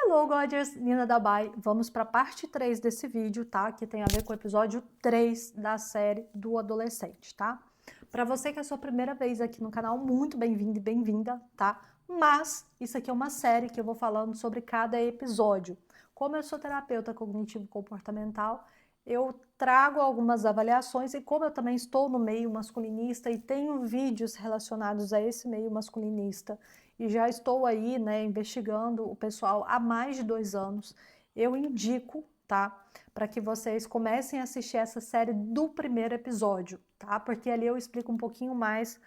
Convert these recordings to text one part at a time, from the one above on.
Hello, Godgers, Nina Dabai. Vamos para a parte 3 desse vídeo, tá? Que tem a ver com o episódio 3 da série do adolescente, tá? Para você que é a sua primeira vez aqui no canal, muito bem-vindo e bem-vinda, tá? Mas isso aqui é uma série que eu vou falando sobre cada episódio. Como eu sou terapeuta cognitivo-comportamental, eu trago algumas avaliações e como eu também estou no meio masculinista e tenho vídeos relacionados a esse meio masculinista e já estou aí, né, investigando o pessoal há mais de 2 anos, eu indico, tá, para que vocês comecem a assistir essa série do primeiro episódio, tá, porque ali eu explico um pouquinho mais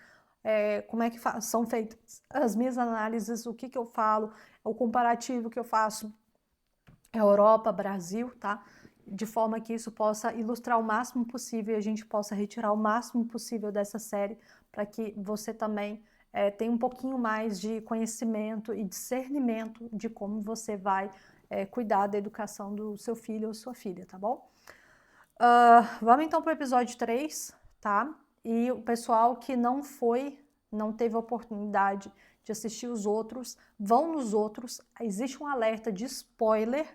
como é que são feitas as minhas análises, o que eu falo, o comparativo que eu faço Europa, Brasil, tá, de forma que isso possa ilustrar o máximo possível e a gente possa retirar o máximo possível dessa série para que você também tenha um pouquinho mais de conhecimento e discernimento de como você vai cuidar da educação do seu filho ou sua filha, tá bom? Vamos então para o episódio 3, tá? E o pessoal que não teve a oportunidade de assistir os outros, vão nos outros, existe um alerta de spoiler,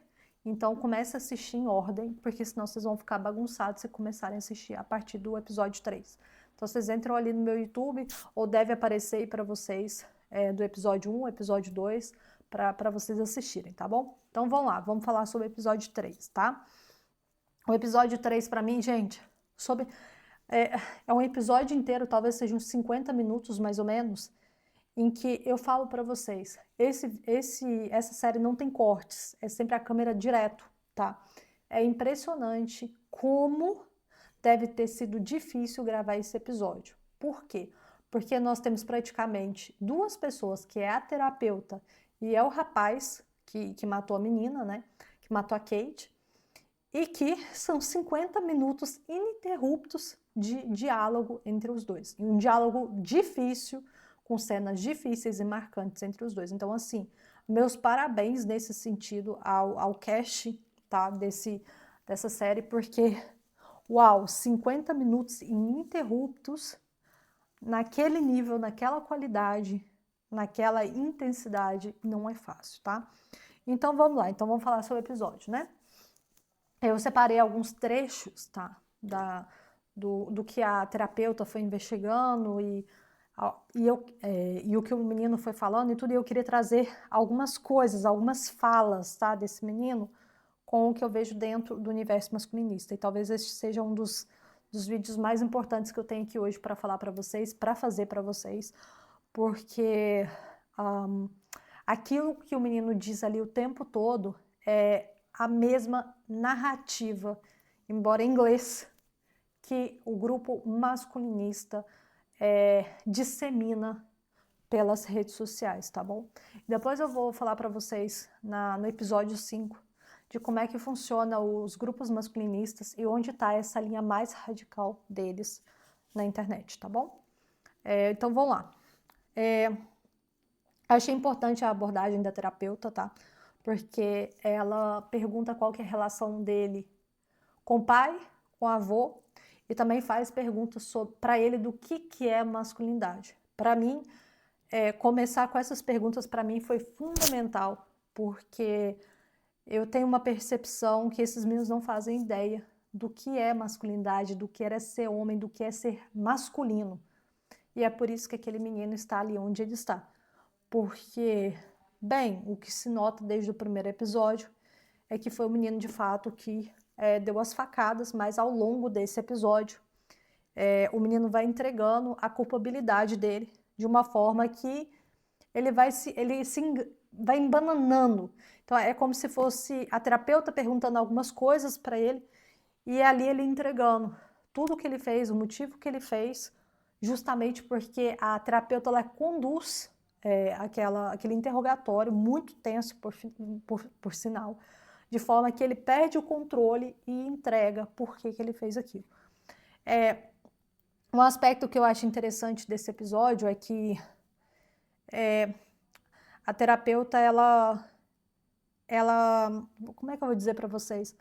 então comece a assistir em ordem, porque senão vocês vão ficar bagunçados se começarem a assistir a partir do episódio 3. Então vocês entram ali no meu YouTube, ou deve aparecer aí para vocês do episódio 1, episódio 2, para vocês assistirem, tá bom? Então vamos lá, vamos falar sobre o episódio 3, tá? O episódio 3 para mim, gente, é um episódio inteiro, talvez seja uns 50 minutos mais ou menos, em que eu falo para vocês, essa série não tem cortes, é sempre a câmera direto, tá? É impressionante como deve ter sido difícil gravar esse episódio. Por quê? Porque nós temos praticamente 2 pessoas, que é a terapeuta e é o rapaz que matou a menina, né? Que matou a Kate, e que são 50 minutos ininterruptos de diálogo entre os dois. E um diálogo difícil, com cenas difíceis e marcantes entre os dois. Então, assim, meus parabéns nesse sentido ao cast, tá, dessa série, porque, uau, 50 minutos ininterruptos, naquele nível, naquela qualidade, naquela intensidade, não é fácil, tá? Então, vamos lá. Então, vamos falar sobre o episódio, né? Eu separei alguns trechos, tá, do que a terapeuta foi investigando e o que o menino foi falando e tudo, e eu queria trazer algumas coisas, algumas falas, tá, desse menino com o que eu vejo dentro do universo masculinista. E talvez este seja um dos vídeos mais importantes que eu tenho aqui hoje para falar para vocês, para fazer para vocês, porque aquilo que o menino diz ali o tempo todo é a mesma narrativa, embora em inglês, que o grupo masculinista dissemina pelas redes sociais, tá bom? Depois eu vou falar para vocês no episódio 5 de como é que funciona os grupos masculinistas e onde está essa linha mais radical deles na internet, tá bom? Então vamos lá. Achei importante a abordagem da terapeuta, tá? Porque ela pergunta qual que é a relação dele com o pai, com o avô, e também faz perguntas para ele do que é masculinidade. Para mim, começar com essas perguntas para mim foi fundamental, porque eu tenho uma percepção que esses meninos não fazem ideia do que é masculinidade, do que é ser homem, do que é ser masculino. E é por isso que aquele menino está ali onde ele está. Porque, bem, o que se nota desde o primeiro episódio é que foi o menino de fato que deu as facadas, mas ao longo desse episódio o menino vai entregando a culpabilidade dele de uma forma que ele vai embananando. Então é como se fosse a terapeuta perguntando algumas coisas para ele e ali ele entregando tudo o que ele fez, o motivo que ele fez, justamente porque a terapeuta ela conduz aquele interrogatório muito tenso, por sinal, de forma que ele perde o controle e entrega por que ele fez aquilo. Um aspecto que eu acho interessante desse episódio é que a terapeuta, como é que eu vou dizer para vocês?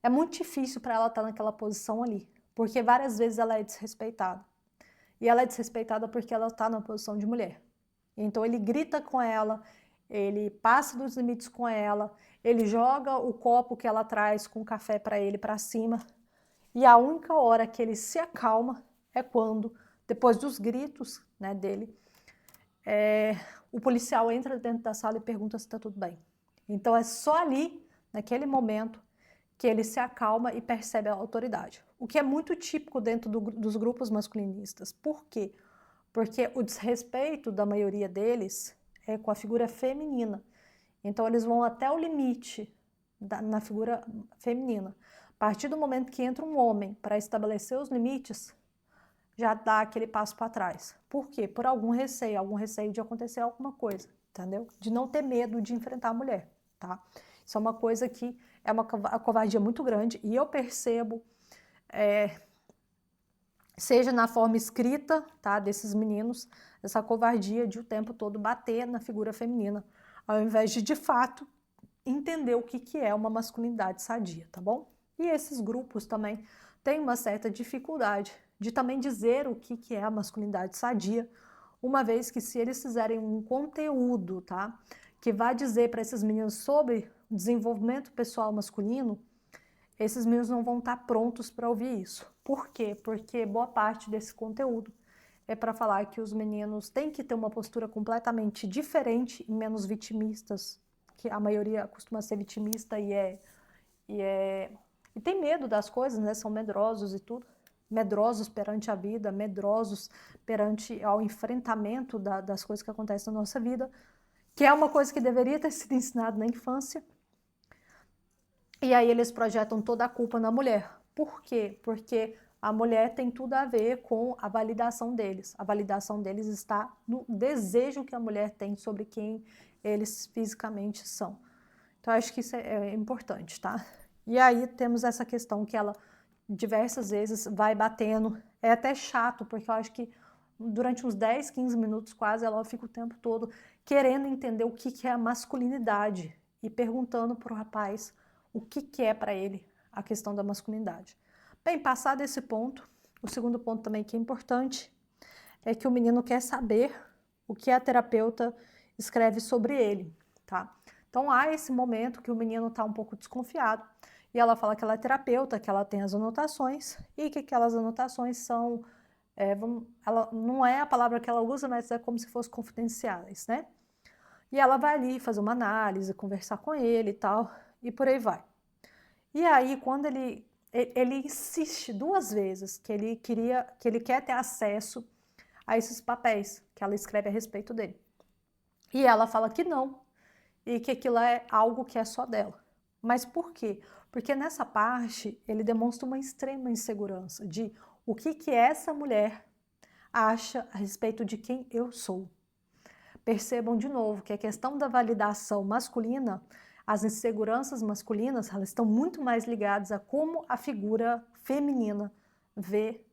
É muito difícil para ela estar naquela posição ali, porque várias vezes ela é desrespeitada. E ela é desrespeitada porque ela está na posição de mulher. Então ele grita com ela, ele passa dos limites com ela, ele joga o copo que ela traz com café para ele para cima, e a única hora que ele se acalma é quando, depois dos gritos, né, dele, o policial entra dentro da sala e pergunta se está tudo bem. Então é só ali, naquele momento, que ele se acalma e percebe a autoridade. O que é muito típico dentro dos grupos masculinistas. Por quê? Porque o desrespeito da maioria deles é com a figura feminina. Então eles vão até o limite na figura feminina. A partir do momento que entra um homem para estabelecer os limites, já dá aquele passo para trás. Por quê? Por algum receio de acontecer alguma coisa, entendeu? De não ter medo de enfrentar a mulher, tá? Isso é uma coisa que é uma covardia muito grande, e eu percebo, seja na forma escrita, tá, desses meninos, essa covardia de o tempo todo bater na figura feminina, ao invés de fato, entender o que é uma masculinidade sadia, tá bom? E esses grupos também têm uma certa dificuldade de também dizer o que é a masculinidade sadia, uma vez que se eles fizerem um conteúdo, tá, que vai dizer para esses meninos sobre desenvolvimento pessoal masculino, esses meninos não vão estar prontos para ouvir isso. Por quê? Porque boa parte desse conteúdo é para falar que os meninos têm que ter uma postura completamente diferente e menos vitimistas, que a maioria costuma ser vitimista e tem medo das coisas, né? São medrosos e tudo. Medrosos perante a vida, medrosos perante ao enfrentamento das coisas que acontecem na nossa vida, que é uma coisa que deveria ter sido ensinada na infância. E aí eles projetam toda a culpa na mulher. Por quê? Porque a mulher tem tudo a ver com a validação deles. A validação deles está no desejo que a mulher tem sobre quem eles fisicamente são. Então, acho que isso é importante, tá? E aí temos essa questão que ela diversas vezes vai batendo. É até chato, porque eu acho que durante uns 10, 15 minutos quase, ela fica o tempo todo querendo entender o que é a masculinidade e perguntando para o rapaz o que é para ele a questão da masculinidade. Bem, passado esse ponto, o segundo ponto também que é importante é que o menino quer saber o que a terapeuta escreve sobre ele, tá? Então há esse momento que o menino está um pouco desconfiado e ela fala que ela é terapeuta, que ela tem as anotações e que aquelas anotações são, ela não é a palavra que ela usa, mas é como se fossem confidenciais, né? E ela vai ali fazer uma análise, conversar com ele e tal, e por aí vai. E aí, quando ele insiste 2 vezes que ele quer ter acesso a esses papéis que ela escreve a respeito dele. E ela fala que não, e que aquilo é algo que é só dela. Mas por quê? Porque nessa parte ele demonstra uma extrema insegurança de o que essa mulher acha a respeito de quem eu sou. Percebam de novo que a questão da validação masculina, as inseguranças masculinas, elas estão muito mais ligadas a como a figura feminina vê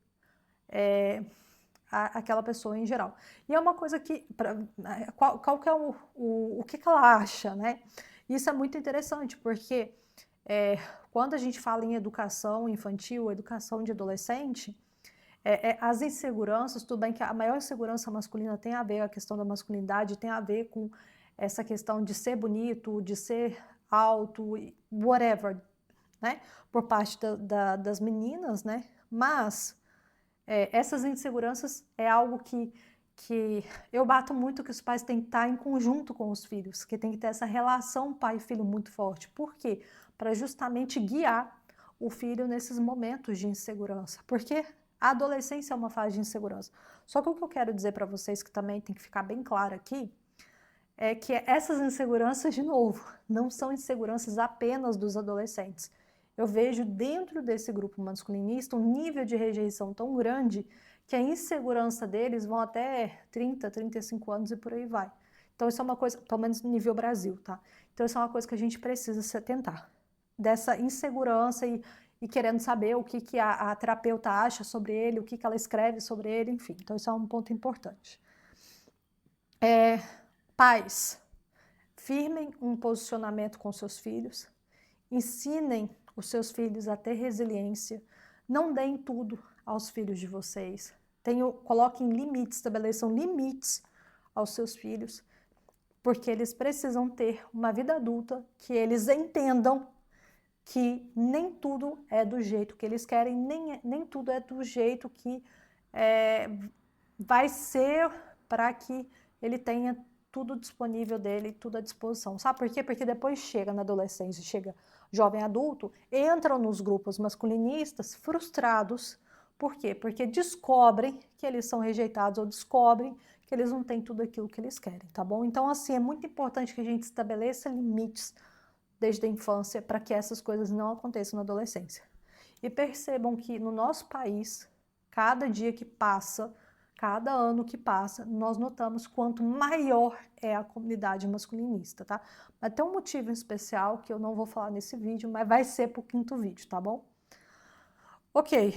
aquela pessoa em geral. E é uma coisa que, qual que é o que ela acha, né? Isso é muito interessante, porque quando a gente fala em educação infantil, educação de adolescente, as inseguranças, tudo bem que a maior insegurança masculina tem a ver com a questão da masculinidade, tem a ver com essa questão de ser bonito, de ser alto, whatever, né? Por parte das meninas, né? Mas essas inseguranças é algo que eu bato muito que os pais têm que estar em conjunto com os filhos, que tem que ter essa relação pai e filho muito forte. Por quê? Para justamente guiar o filho nesses momentos de insegurança. Porque a adolescência é uma fase de insegurança. Só que o que eu quero dizer para vocês, que também tem que ficar bem claro aqui, é que essas inseguranças, de novo, não são inseguranças apenas dos adolescentes. Eu vejo dentro desse grupo masculinista um nível de rejeição tão grande que a insegurança deles vão até 30, 35 anos e por aí vai. Então isso é uma coisa, pelo menos no nível Brasil, tá? Então isso é uma coisa que a gente precisa se atentar. Dessa insegurança e querendo saber o que a terapeuta acha sobre ele, o que ela escreve sobre ele, enfim. Então isso é um ponto importante. Pais, firmem um posicionamento com seus filhos, ensinem os seus filhos a ter resiliência, não deem tudo aos filhos de vocês, coloquem limites, estabeleçam limites aos seus filhos, porque eles precisam ter uma vida adulta que eles entendam que nem tudo é do jeito que eles querem, nem tudo é do jeito que vai ser para que ele tenha tudo disponível dele, tudo à disposição. Sabe por quê? Porque depois chega na adolescência, chega jovem adulto, entram nos grupos masculinistas frustrados. Por quê? Porque descobrem que eles são rejeitados ou descobrem que eles não têm tudo aquilo que eles querem, tá bom? Então, assim, é muito importante que a gente estabeleça limites desde a infância para que essas coisas não aconteçam na adolescência. E percebam que no nosso país, cada dia que passa, cada ano que passa, nós notamos quanto maior é a comunidade masculinista, tá? Mas tem um motivo em especial que eu não vou falar nesse vídeo, mas vai ser pro 5º vídeo, tá bom? Ok.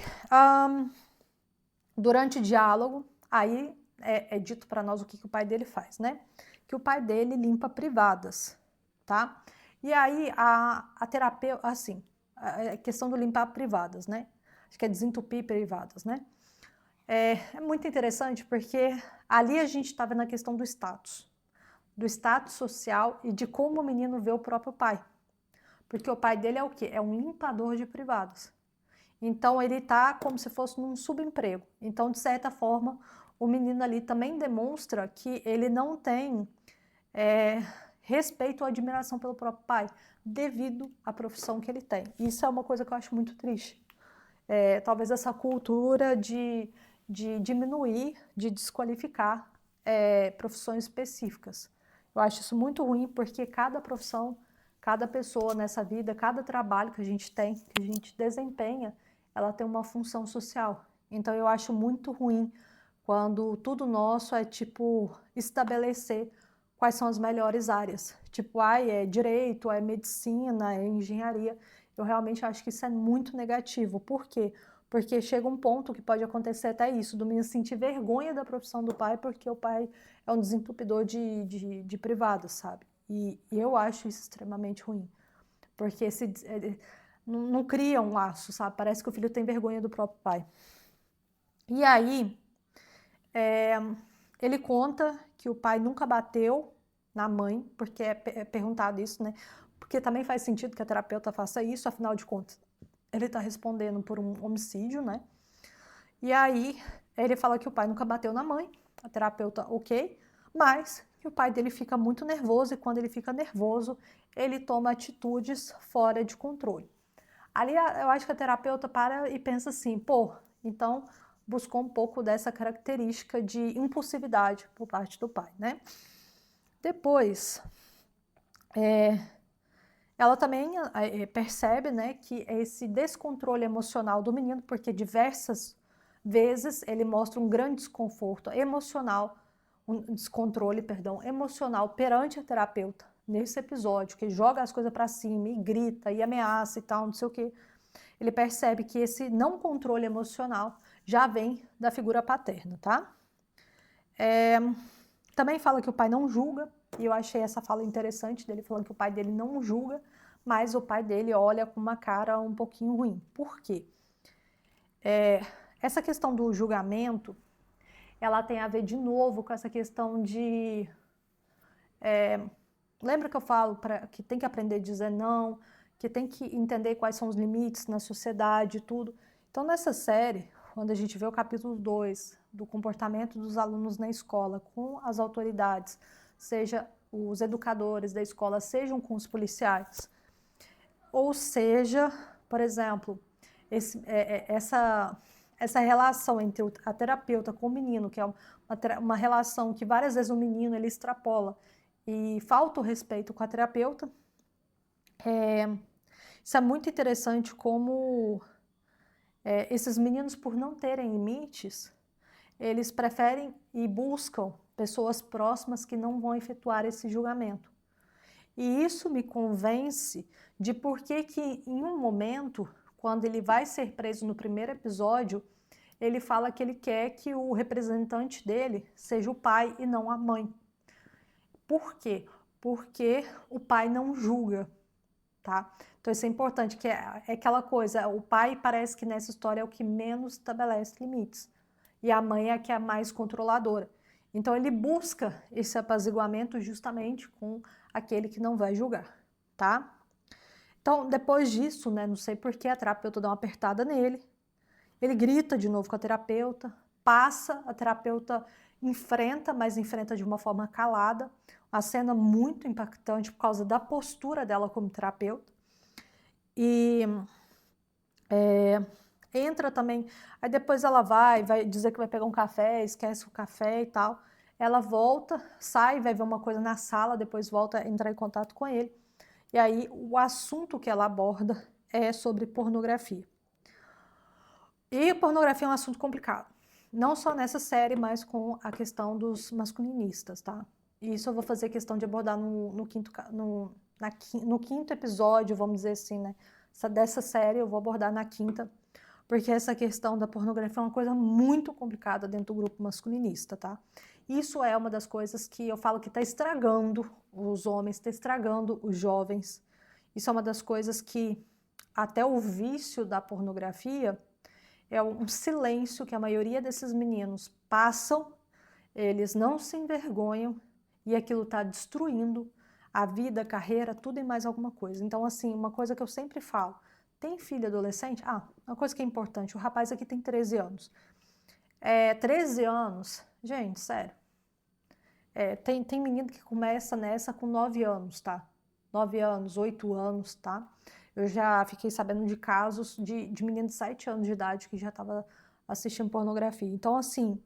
Durante o diálogo, aí é dito para nós o que o pai dele faz, né? Que o pai dele limpa privadas, tá? E aí a terapeuta, assim, a questão do limpar privadas, né? Acho que é desentupir privadas, né? É muito interessante porque ali a gente está vendo a questão do status social e de como o menino vê o próprio pai. Porque o pai dele é o quê? É um limpador de privadas. Então ele está como se fosse num subemprego. Então, de certa forma, o menino ali também demonstra que ele não tem respeito ou admiração pelo próprio pai, devido à profissão que ele tem. Isso é uma coisa que eu acho muito triste. Talvez essa cultura de diminuir, de desqualificar profissões específicas. Eu acho isso muito ruim, porque cada profissão, cada pessoa nessa vida, cada trabalho que a gente tem, que a gente desempenha, ela tem uma função social. Então eu acho muito ruim quando tudo nosso é tipo estabelecer quais são as melhores áreas. Tipo, é direito, é medicina, é engenharia. Eu realmente acho que isso é muito negativo. Por quê? Porque chega um ponto que pode acontecer até isso, do menino sentir vergonha da profissão do pai, porque o pai é um desentupidor de privados, sabe? E eu acho isso extremamente ruim. Porque não cria um laço, sabe? Parece que o filho tem vergonha do próprio pai. E aí, ele conta que o pai nunca bateu na mãe, porque é perguntado isso, né? Porque também faz sentido que a terapeuta faça isso, afinal de contas, ele está respondendo por um homicídio, né? E aí, ele fala que o pai nunca bateu na mãe, a terapeuta, ok, mas que o pai dele fica muito nervoso e quando ele fica nervoso, ele toma atitudes fora de controle. Ali, eu acho que a terapeuta para e pensa assim, pô, então buscou um pouco dessa característica de impulsividade por parte do pai, né? Depois, ela também percebe, né, que esse descontrole emocional do menino, porque diversas vezes ele mostra um grande desconforto emocional, um descontrole, perdão, emocional perante a terapeuta nesse episódio, que joga as coisas para cima e grita e ameaça e tal, não sei o quê. Ele percebe que esse não controle emocional já vem da figura paterna, tá? Também fala que o pai não julga, e eu achei essa fala interessante dele falando que o pai dele não julga, mas o pai dele olha com uma cara um pouquinho ruim. Por quê? Essa questão do julgamento, ela tem a ver de novo com essa questão de... lembra que eu falo que tem que aprender a dizer não, que tem que entender quais são os limites na sociedade e tudo. Então, nessa série, quando a gente vê o capítulo 2 do comportamento dos alunos na escola com as autoridades, seja os educadores da escola, sejam com os policiais, ou seja, por exemplo, essa relação entre a terapeuta com o menino, que é uma relação que várias vezes o menino ele extrapola e falta o respeito com a terapeuta. Isso é muito interessante como esses meninos, por não terem limites, eles preferem e buscam pessoas próximas que não vão efetuar esse julgamento. E isso me convence de por que em um momento, quando ele vai ser preso no primeiro episódio, ele fala que ele quer que o representante dele seja o pai e não a mãe. Por quê? Porque o pai não julga, tá? Então isso é importante, que é aquela coisa, o pai parece que nessa história é o que menos estabelece limites, e a mãe é a que é a mais controladora. Então ele busca esse apaziguamento justamente com aquele que não vai julgar, tá? Então, depois disso, né, não sei por que a terapeuta dá uma apertada nele, ele grita de novo com a terapeuta, passa, a terapeuta enfrenta, mas enfrenta de uma forma calada, uma cena muito impactante por causa da postura dela como terapeuta. E entra também, aí depois ela vai dizer que vai pegar um café, esquece o café e tal. Ela volta, sai, vai ver uma coisa na sala, depois volta a entrar em contato com ele. E aí o assunto que ela aborda é sobre pornografia. E pornografia é um assunto complicado. Não só nessa série, mas com a questão dos masculinistas, tá? E isso eu vou fazer questão de abordar no quinto episódio, vamos dizer assim, né? Dessa série eu vou abordar na quinta, porque essa questão da pornografia é uma coisa muito complicada dentro do grupo masculinista, tá? Isso é uma das coisas que eu falo que está estragando os homens, está estragando os jovens. Isso é uma das coisas que até o vício da pornografia é um silêncio que a maioria desses meninos passam, eles não se envergonham e aquilo está destruindo a vida, a carreira, tudo e mais alguma coisa. Então, assim, uma coisa que eu sempre falo, tem filho adolescente? Uma coisa que é importante, o rapaz aqui tem 13 anos. 13 anos, gente, sério. Tem menino que começa nessa com 9 anos, tá? 9 anos, 8 anos, tá? Eu já fiquei sabendo de casos de menino de 7 anos de idade que já estava assistindo pornografia. Então, assim,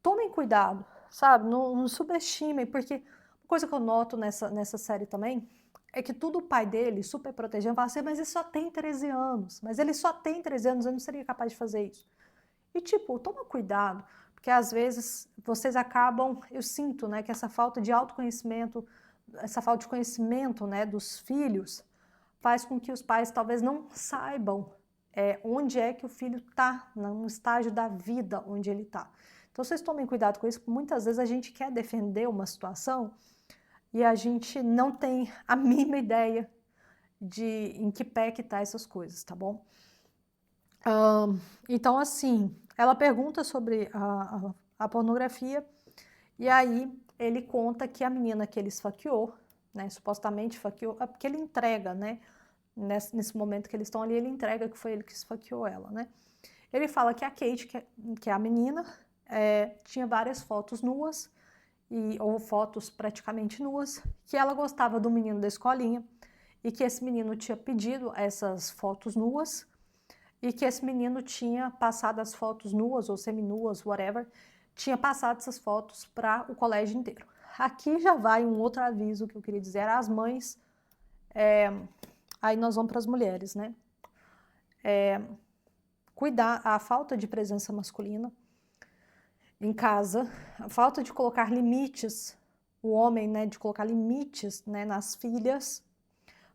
tomem cuidado, sabe? Não subestimem, porque uma coisa que eu noto nessa série também é que tudo o pai dele, super protegendo, fala assim, mas ele só tem 13 anos, mas ele só tem 13 anos, eu não seria capaz de fazer isso. E, tipo, toma cuidado, porque às vezes vocês acabam, eu sinto, né, que essa falta de autoconhecimento, essa falta de conhecimento, né, dos filhos, faz com que os pais talvez não saibam onde é que o filho está, no estágio da vida onde ele está. Então vocês tomem cuidado com isso, porque muitas vezes a gente quer defender uma situação e a gente não tem a mínima ideia de em que pé que tá essas coisas, tá bom? Então, assim, ela pergunta sobre a pornografia e aí ele conta que a menina que ele esfaqueou, né, supostamente esfaqueou, é porque ele entrega, né, nesse momento que eles estão ali, ele entrega que foi ele que esfaqueou ela, né. Ele fala que a Kate, que é a menina, tinha várias fotos nuas, ou fotos praticamente nuas, que ela gostava do menino da escolinha e que esse menino tinha pedido essas fotos nuas e que esse menino tinha passado as fotos nuas ou seminuas, whatever, tinha passado essas fotos para o colégio inteiro. Aqui já vai um outro aviso que eu queria dizer às mães, aí nós vamos para as mulheres, né? Cuidar a falta de presença masculina em casa, a falta de colocar limites, o homem, né, de colocar limites, né, nas filhas,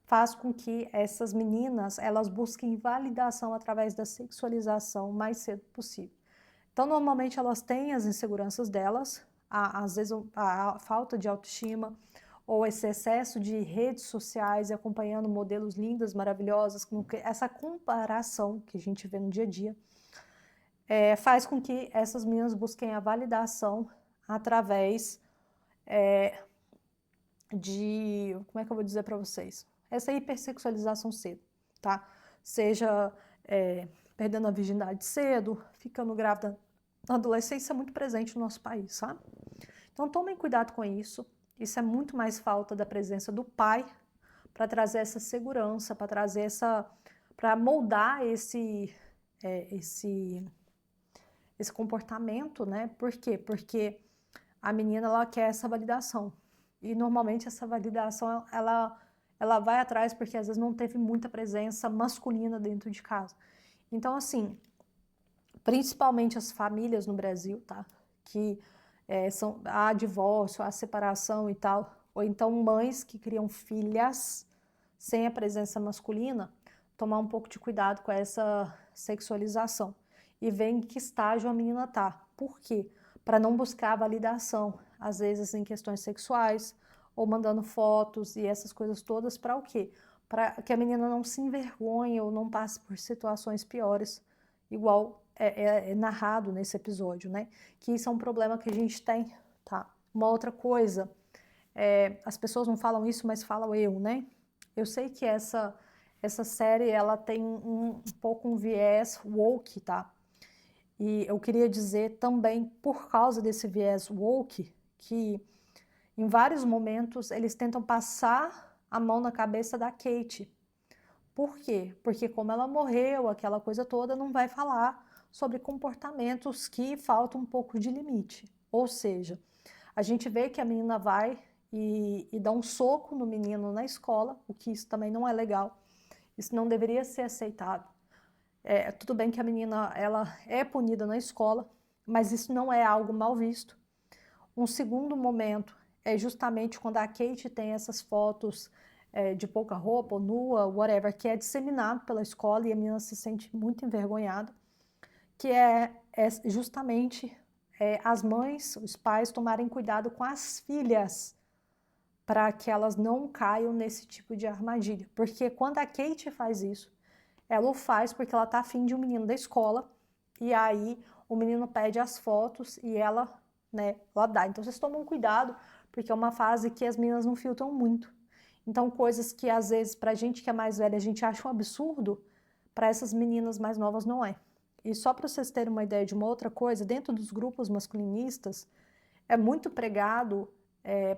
faz com que essas meninas, elas busquem validação através da sexualização o mais cedo possível. Então, normalmente, elas têm as inseguranças delas, às vezes a falta de autoestima, ou esse excesso de redes sociais e acompanhando modelos lindas, maravilhosas, essa comparação que a gente vê no dia a dia, faz com que essas meninas busquem a validação através de, como é que eu vou dizer para vocês? Essa hipersexualização cedo, tá? Seja perdendo a virgindade cedo, ficando grávida na adolescência, é muito presente no nosso país, sabe? Então tomem cuidado com isso. Isso é muito mais falta da presença do pai para trazer essa segurança, para trazer para moldar esse comportamento, né? Por quê? Porque a menina, ela quer essa validação. E normalmente essa validação, ela vai atrás porque às vezes não teve muita presença masculina dentro de casa. Então, assim, principalmente as famílias no Brasil, tá? Que há divórcio, há separação e tal, ou então mães que criam filhas sem a presença masculina, tomar um pouco de cuidado com essa sexualização e ver em que estágio a menina tá. Por quê? Para não buscar validação, às vezes em questões sexuais, ou mandando fotos e essas coisas todas, para o quê? Para que a menina não se envergonhe ou não passe por situações piores, igual é narrado nesse episódio, né? Que isso é um problema que a gente tem, tá? Uma outra coisa, as pessoas não falam isso, mas falam eu, né? Eu sei que essa série, ela tem um pouco um viés woke, tá? E eu queria dizer também, por causa desse viés woke, que em vários momentos eles tentam passar a mão na cabeça da Kate. Por quê? Porque como ela morreu, aquela coisa toda, não vai falar sobre comportamentos que faltam um pouco de limite. Ou seja, a gente vê que a menina vai e dá um soco no menino na escola, o que isso também não é legal. Isso não deveria ser aceitado. Tudo bem que a menina ela é punida na escola, mas isso não é algo mal visto. Um segundo momento é justamente quando a Kate tem essas fotos de pouca roupa, ou nua, whatever, que é disseminado pela escola e a menina se sente muito envergonhada, que é justamente as mães, os pais tomarem cuidado com as filhas para que elas não caiam nesse tipo de armadilha. Porque quando a Kate faz isso, ela o faz porque ela tá afim de um menino da escola e aí o menino pede as fotos e ela, né, ela dá. Então vocês tomam cuidado porque é uma fase que as meninas não filtram muito. Então coisas que às vezes pra gente que é mais velha a gente acha um absurdo, para essas meninas mais novas não é. E só para vocês terem uma ideia de uma outra coisa, dentro dos grupos masculinistas é muito pregado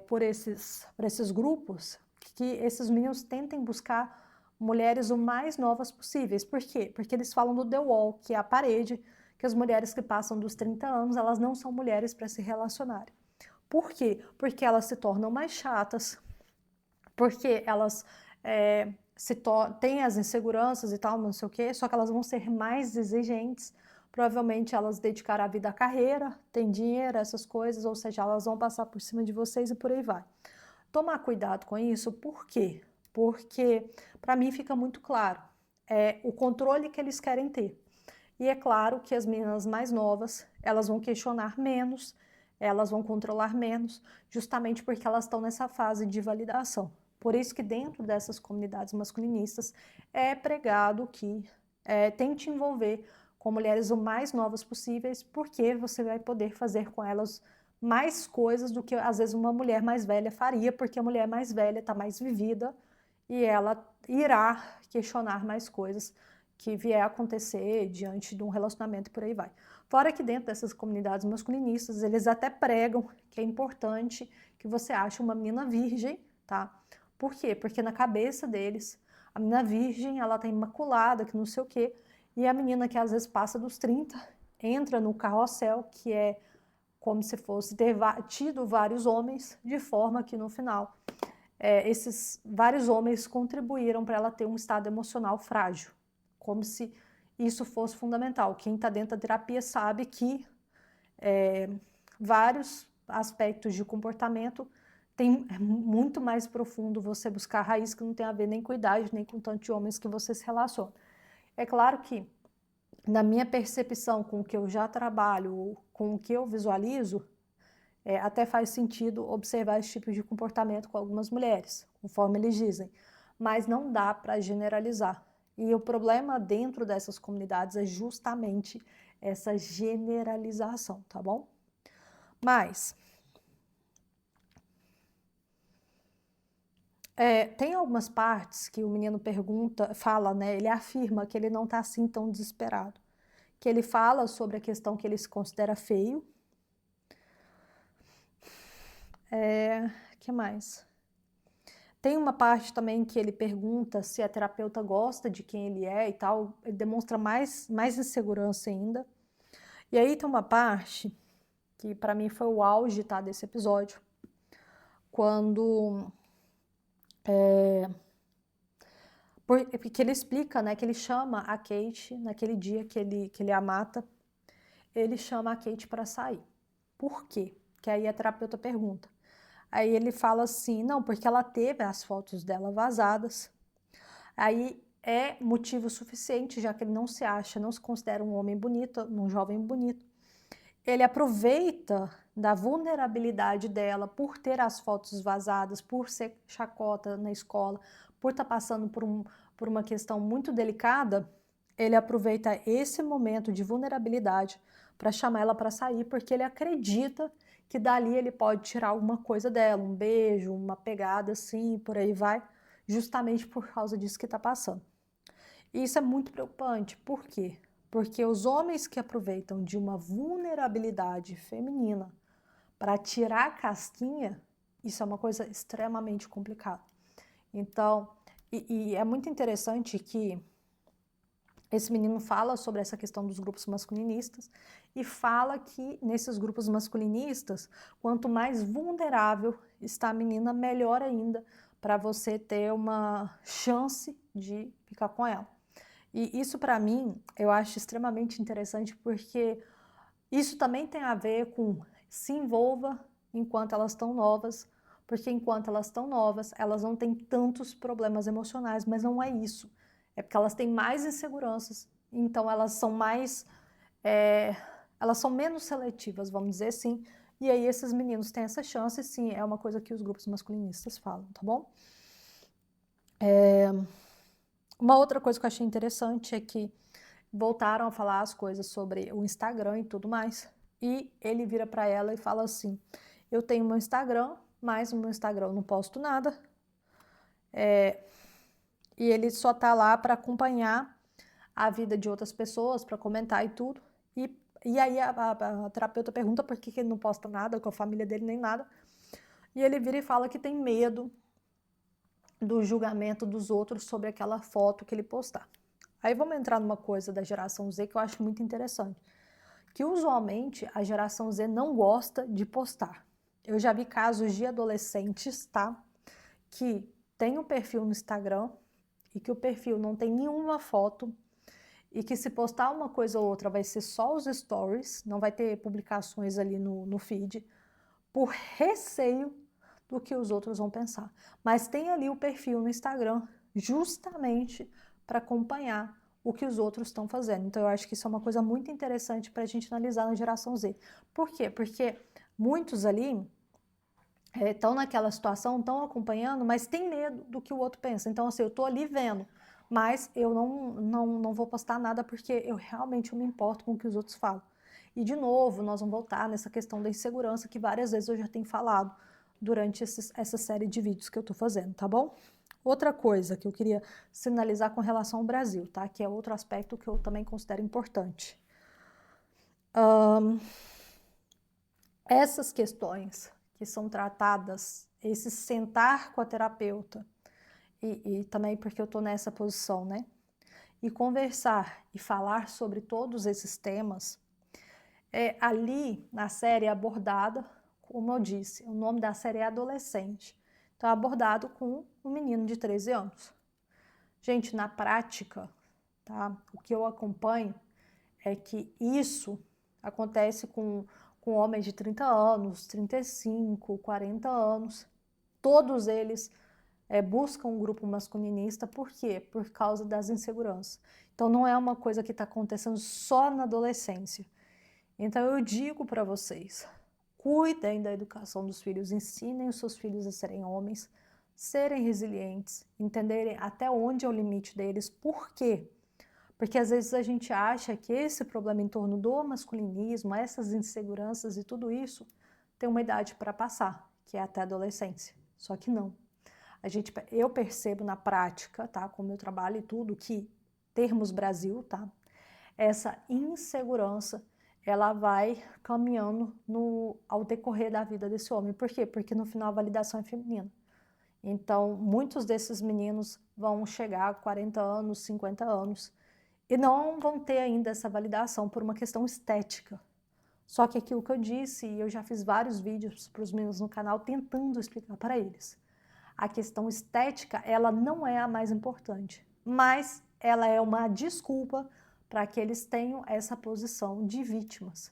por esses grupos que esses meninos tentem buscar mulheres o mais novas possíveis. Por quê? Porque eles falam do The Wall, que é a parede, que as mulheres que passam dos 30 anos, elas não são mulheres para se relacionarem. Por quê? Porque elas se tornam mais chatas, porque elas têm as inseguranças e tal, não sei o quê, só que elas vão ser mais exigentes, provavelmente elas dedicarão a vida à carreira, tem dinheiro, essas coisas, ou seja, elas vão passar por cima de vocês e por aí vai. Tomar cuidado com isso, por quê? Porque, para mim, fica muito claro, o controle que eles querem ter. E é claro que as meninas mais novas, elas vão questionar menos, elas vão controlar menos, justamente porque elas estão nessa fase de validação. Por isso que dentro dessas comunidades masculinistas é pregado que tente envolver com mulheres o mais novas possíveis, porque você vai poder fazer com elas mais coisas do que às vezes uma mulher mais velha faria, porque a mulher mais velha está mais vivida e ela irá questionar mais coisas que vier a acontecer diante de um relacionamento e por aí vai. Fora que dentro dessas comunidades masculinistas, eles até pregam que é importante que você ache uma menina virgem, tá? Por quê? Porque na cabeça deles, a menina virgem, ela tá imaculada, que não sei o quê, e a menina que às vezes passa dos 30, entra no carrossel, que é como se fosse ter tido vários homens, de forma que no final esses vários homens contribuíram para ela ter um estado emocional frágil, como se isso fosse fundamental. Quem está dentro da terapia sabe que vários aspectos de comportamento tem muito mais profundo você buscar raiz que não tem a ver nem com idade, nem com tanto de homens que você se relaciona. É claro que, na minha percepção, com o que eu já trabalho, com o que eu visualizo, até faz sentido observar esse tipo de comportamento com algumas mulheres, conforme eles dizem, mas não dá para generalizar. E o problema dentro dessas comunidades é justamente essa generalização, tá bom? Mas tem algumas partes que o menino fala, né? Ele afirma que ele não tá assim tão desesperado, que ele fala sobre a questão que ele se considera feio. Que mais? Tem uma parte também que ele pergunta se a terapeuta gosta de quem ele é e tal, ele demonstra mais insegurança ainda. E aí tem uma parte que para mim foi o auge, tá, desse episódio, quando porque ele explica, né, que ele chama a Kate naquele dia que ele a mata, ele chama a Kate para sair. Por quê? Que aí a terapeuta pergunta. Aí ele fala assim, não, porque ela teve as fotos dela vazadas. Aí é motivo suficiente, já que ele não se acha, não se considera um homem bonito, um jovem bonito. Ele aproveita da vulnerabilidade dela por ter as fotos vazadas, por ser chacota na escola, por estar passando por uma questão muito delicada. Ele aproveita esse momento de vulnerabilidade para chamar ela para sair, porque ele acredita que dali ele pode tirar alguma coisa dela, um beijo, uma pegada assim, por aí vai, justamente por causa disso que está passando. E isso é muito preocupante. Por quê? Porque os homens que aproveitam de uma vulnerabilidade feminina para tirar a casquinha, isso é uma coisa extremamente complicada. Então, e é muito interessante que esse menino fala sobre essa questão dos grupos masculinistas e fala que nesses grupos masculinistas, quanto mais vulnerável está a menina, melhor ainda para você ter uma chance de ficar com ela. E isso para mim eu acho extremamente interessante porque isso também tem a ver com se envolva enquanto elas estão novas, porque enquanto elas estão novas, elas não têm tantos problemas emocionais, mas não é isso. É porque elas têm mais inseguranças, então elas são mais, elas são menos seletivas, vamos dizer assim, e aí esses meninos têm essa chance, sim, é uma coisa que os grupos masculinistas falam, tá bom? Uma outra coisa que eu achei interessante é que voltaram a falar as coisas sobre o Instagram e tudo mais, e ele vira para ela e fala assim, eu tenho meu Instagram, mas no meu Instagram eu não posto nada, e ele só tá lá para acompanhar a vida de outras pessoas, para comentar e tudo, e aí a terapeuta pergunta por que ele não posta nada com a família dele nem nada, e ele vira e fala que tem medo do julgamento dos outros sobre aquela foto que ele postar. Aí vamos entrar numa coisa da geração Z que eu acho muito interessante, que usualmente a geração Z não gosta de postar. Eu já vi casos de adolescentes, tá, que tem um perfil no Instagram e que o perfil não tem nenhuma foto e que se postar uma coisa ou outra vai ser só os stories, não vai ter publicações ali no feed, por receio do que os outros vão pensar. Mas tem ali o perfil no Instagram justamente para acompanhar o que os outros estão fazendo. Então eu acho que isso é uma coisa muito interessante para a gente analisar na geração Z. Por quê? Porque muitos ali estão naquela situação, estão acompanhando, mas tem medo do que o outro pensa. Então assim, eu estou ali vendo, mas eu não vou postar nada porque eu realmente me importo com o que os outros falam. E de novo, nós vamos voltar nessa questão da insegurança que várias vezes eu já tenho falado durante essa série de vídeos que eu estou fazendo, tá bom? Outra coisa que eu queria sinalizar com relação ao Brasil, tá? Que é outro aspecto que eu também considero importante. Essas questões que são tratadas, esse sentar com a terapeuta, e também porque eu estou nessa posição, né? E conversar e falar sobre todos esses temas, ali na série é abordada, como eu disse, o nome da série é Adolescente. Então é abordado com um menino de 13 anos. Gente, na prática, tá? O que eu acompanho é que isso acontece com homens de 30 anos, 35, 40 anos. Todos eles buscam um grupo masculinista, por quê? Por causa das inseguranças. Então não é uma coisa que está acontecendo só na adolescência. Então eu digo para vocês, cuidem da educação dos filhos, ensinem os seus filhos a serem homens, serem resilientes, entenderem até onde é o limite deles. Por quê? Porque às vezes a gente acha que esse problema em torno do masculinismo, essas inseguranças e tudo isso, tem uma idade para passar, que é até a adolescência. Só que não. Eu percebo na prática, tá, com o meu trabalho e tudo, que termos Brasil, tá, essa insegurança, ela vai caminhando ao decorrer da vida desse homem. Por quê? Porque no final a validação é feminina. Então, muitos desses meninos vão chegar a 40 anos, 50 anos, e não vão ter ainda essa validação por uma questão estética. Só que aquilo que eu disse, e eu já fiz vários vídeos para os meninos no canal tentando explicar para eles. A questão estética, ela não é a mais importante, mas ela é uma desculpa para que eles tenham essa posição de vítimas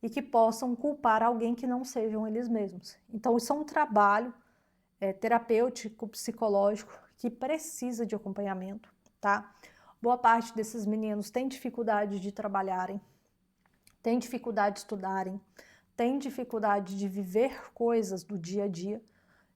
e que possam culpar alguém que não sejam eles mesmos. Então, isso é um trabalho terapêutico, psicológico, que precisa de acompanhamento, tá? Boa parte desses meninos tem dificuldade de trabalharem, tem dificuldade de estudarem, tem dificuldade de viver coisas do dia a dia,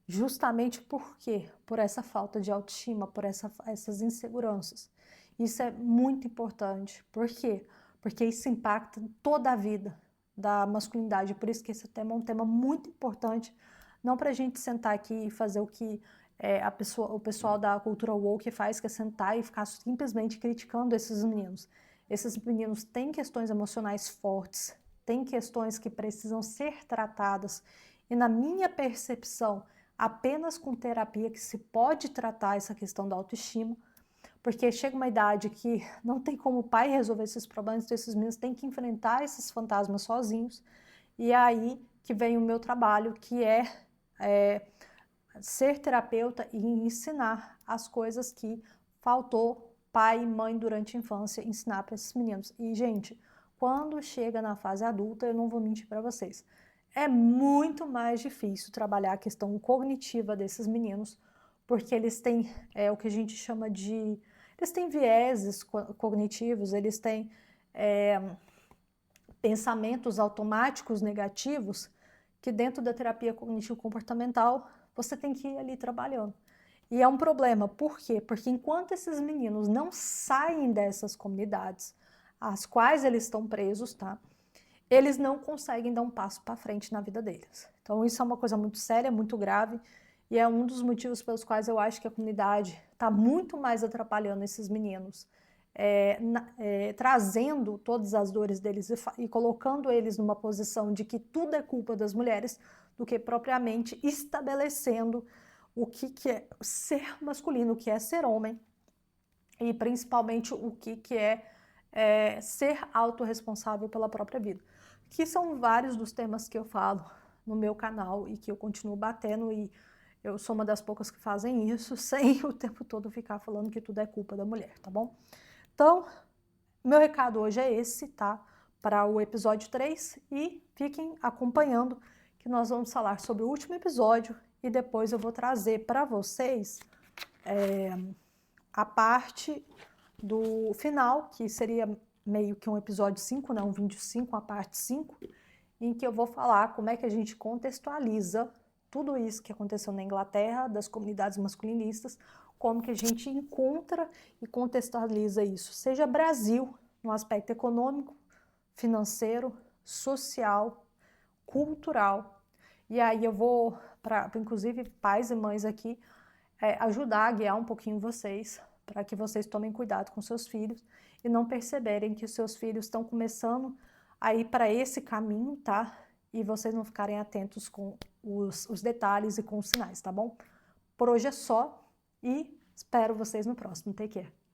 justamente por quê? Por essa falta de autoestima, por essas inseguranças. Isso é muito importante. Por quê? Porque isso impacta toda a vida. da masculinidade, por isso que esse tema é um tema muito importante, não para a gente sentar aqui e fazer o que o pessoal da cultura woke faz, que é sentar e ficar simplesmente criticando esses meninos. Esses meninos têm questões emocionais fortes, têm questões que precisam ser tratadas, e na minha percepção, apenas com terapia que se pode tratar essa questão da autoestima, porque chega uma idade que não tem como o pai resolver esses problemas, então esses meninos têm que enfrentar esses fantasmas sozinhos, e é aí que vem o meu trabalho, que é ser terapeuta e ensinar as coisas que faltou pai e mãe durante a infância ensinar para esses meninos. E, gente, quando chega na fase adulta, eu não vou mentir para vocês, é muito mais difícil trabalhar a questão cognitiva desses meninos, porque eles têm o que a gente chama de... Eles têm vieses cognitivos, eles têm pensamentos automáticos negativos que dentro da terapia cognitivo-comportamental você tem que ir ali trabalhando. E é um problema, por quê? Porque enquanto esses meninos não saem dessas comunidades às quais eles estão presos, tá? Eles não conseguem dar um passo para frente na vida deles. Então isso é uma coisa muito séria, muito grave, e é um dos motivos pelos quais eu acho que a comunidade está muito mais atrapalhando esses meninos, trazendo todas as dores deles e colocando eles numa posição de que tudo é culpa das mulheres, do que propriamente estabelecendo o que é ser masculino, o que é ser homem, e principalmente o que é ser autorresponsável pela própria vida. Que são vários dos temas que eu falo no meu canal e que eu continuo batendo, e eu sou uma das poucas que fazem isso sem o tempo todo ficar falando que tudo é culpa da mulher, tá bom? Então, meu recado hoje é esse, tá? Para o episódio 3, e fiquem acompanhando que nós vamos falar sobre o último episódio e depois eu vou trazer para vocês a parte do final, que seria meio que um episódio 5, né? Um vídeo 5, a parte 5, em que eu vou falar como é que a gente contextualiza tudo isso que aconteceu na Inglaterra, das comunidades masculinistas, como que a gente encontra e contextualiza isso, seja Brasil, no aspecto econômico, financeiro, social, cultural. E aí eu vou, para inclusive pais e mães aqui, ajudar a guiar um pouquinho vocês, para que vocês tomem cuidado com seus filhos e não perceberem que os seus filhos estão começando a ir para esse caminho, tá? E vocês não ficarem atentos com os detalhes e com os sinais, tá bom? Por hoje é só e espero vocês no próximo. Take care.